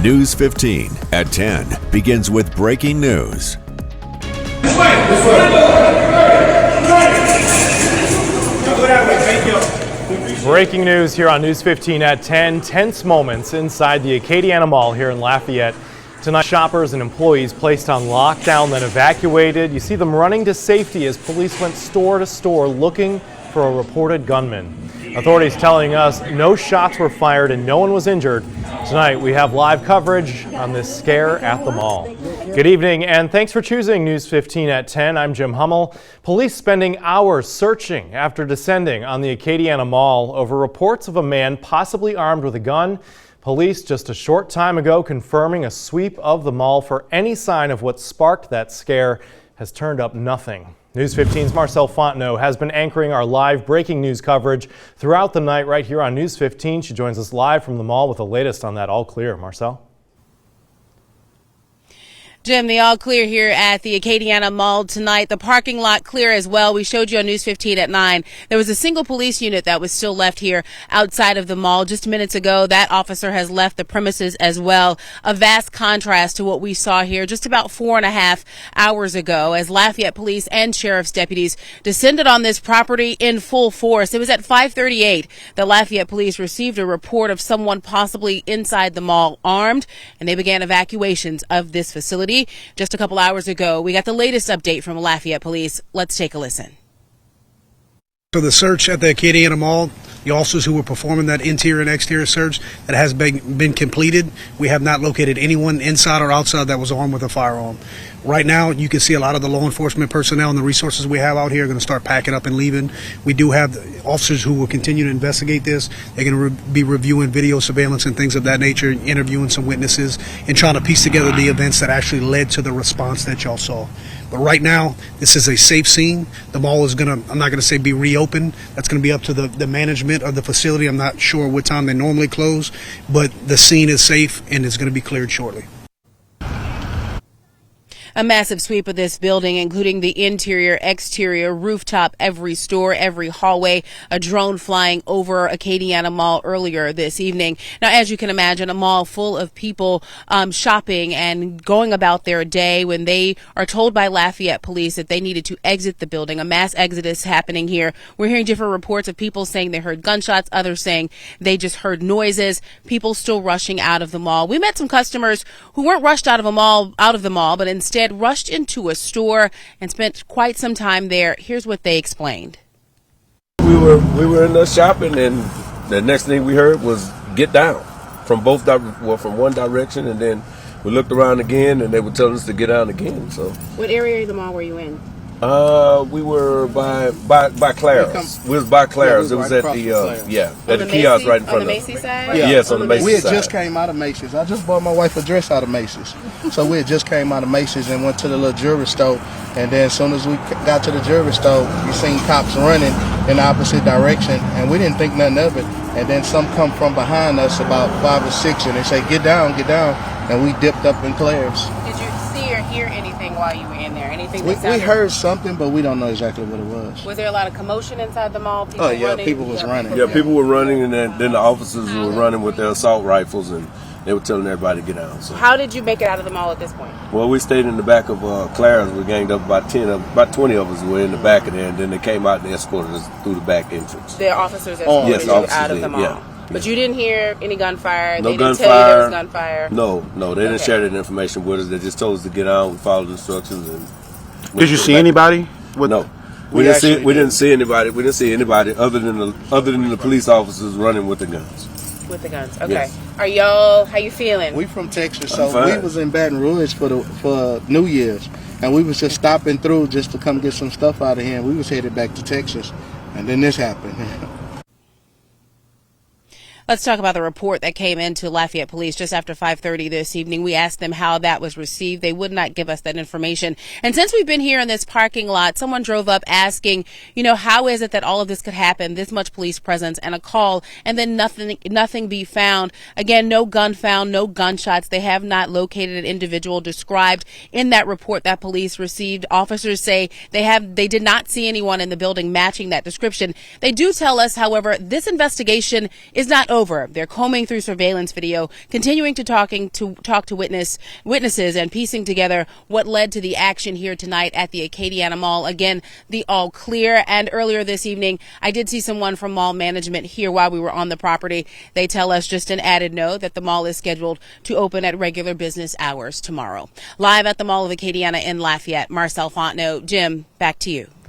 News 15 at 10 begins with breaking news. Breaking news here on News 15 at 10. Tense moments inside the Acadiana Mall here in Lafayette. Tonight, shoppers and employees placed on lockdown, then evacuated. You see them running to safety as police went store to store looking for a reported gunman. Authorities telling us no shots were fired and no one was injured. Tonight, we have live coverage on this scare at the mall. Good evening, and thanks for choosing News 15 at 10. I'm Jim Hummel. Police spending hours searching after descending on the Acadiana Mall over reports of a man possibly armed with a gun. Police just a short time ago confirming a sweep of the mall for any sign of what sparked that scare has turned up nothing. News 15's Marcel Fontenot has been anchoring our live breaking news coverage throughout the night right here on News 15. She joins us live from the mall with the latest on that all clear. Marcel? Jim, the all clear here at the Acadiana Mall tonight. The parking lot clear as well. We showed you on News 15 at 9. There was a single police unit that was still left here outside of the mall. Just minutes ago, that officer has left the premises as well. A vast contrast to what we saw here just about 4.5 hours ago as Lafayette police and sheriff's deputies descended on this property in full force. It was at 5:38 that Lafayette police received a report of someone possibly inside the mall armed, and they began evacuations of this facility. Just a couple hours ago, we got the latest update from Lafayette police. Let's take a listen. For the search at the Acadiana Mall, the officers who were performing that interior and exterior search that has been completed, we have not located anyone inside or outside that was armed with a firearm. Right now, you can see a lot of the law enforcement personnel and the resources we have out here are going to start packing up and leaving. We do have officers who will continue to investigate this. They're going to be reviewing video surveillance and things of that nature, interviewing some witnesses, and trying to piece together the events that actually led to the response that y'all saw. But right now, this is a safe scene. The mall is going to, I'm not going to say be reopened. That's going to be up to the management of the facility. I'm not sure what time they normally close, but the scene is safe and it's going to be cleared shortly. A massive sweep of this building, including the interior, exterior, rooftop, every store, every hallway, a drone flying over Acadiana Mall earlier this evening. Now, as you can imagine, a mall full of people shopping and going about their day when they are told by Lafayette police that they needed to exit the building. A mass exodus happening here. We're hearing different reports of people saying they heard gunshots, others saying they just heard noises, people still rushing out of the mall. We met some customers who weren't rushed out of the mall, but instead rushed into a store and spent quite some time there. Here's what they explained. We were in there shopping, and the next thing we heard was "get down" from from one direction, and then we looked around again, and they were telling us to get down again. So, what area of the mall were you in? We were by Claire's. We was by Claire's. It was at the kiosk right in front of us. On the Macy's side? Yeah. Yes, on the Macy's side. We had just came out of Macy's. I just bought my wife a dress out of Macy's. So we had just came out of Macy's and went to the little jewelry store. And then as soon as we got to the jewelry store, we seen cops running in the opposite direction. And we didn't think nothing of it. And then some come from behind us, about 5 or 6, and they say, get down. And we dipped up in Claire's. Did you see or hear anything while you were in there? Anything We heard something, but we don't know exactly what it was. Was there a lot of commotion inside the mall? People running? People was running. Yeah, people were running, and then the officers were running with their assault rifles, and they were telling everybody to get down. So, how did you make it out of the mall at this point? Well, we stayed in the back of Claire's. We ganged up about 20 of us were in the back of there, and then they came out and escorted us through the back entrance. The officers escorted you out of the mall? Yeah. But you didn't hear any gunfire? No they gunfire. Didn't tell you there was gunfire? No, they didn't share that information with us. They just told us to get out. We followed the instructions. And did you see anybody? No, we didn't see anybody. We didn't see anybody other than the police officers running with the guns. With the guns, okay. Yes. How you feeling? We from Texas, so we was in Baton Rouge for New Year's, and we was just stopping through just to come get some stuff out of here. And we was headed back to Texas, and then this happened. Let's talk about the report that came into Lafayette Police just after 5:30 this evening. We asked them how that was received. They would not give us that information. And since we've been here in this parking lot, someone drove up asking, how is it that all of this could happen, this much police presence and a call, and then nothing be found? Again, no gun found, no gunshots. They have not located an individual described in that report that police received. Officers say they did not see anyone in the building matching that description. They do tell us, however, this investigation is not over. over. They're combing through surveillance video, continuing to talk to witnesses and piecing together what led to the action here tonight at the Acadiana Mall. Again, the all clear. And earlier this evening, I did see someone from mall management here while we were on the property. They tell us just an added note that the mall is scheduled to open at regular business hours tomorrow. Live at the Mall of Acadiana in Lafayette, Marcel Fontenot. Jim, back to you.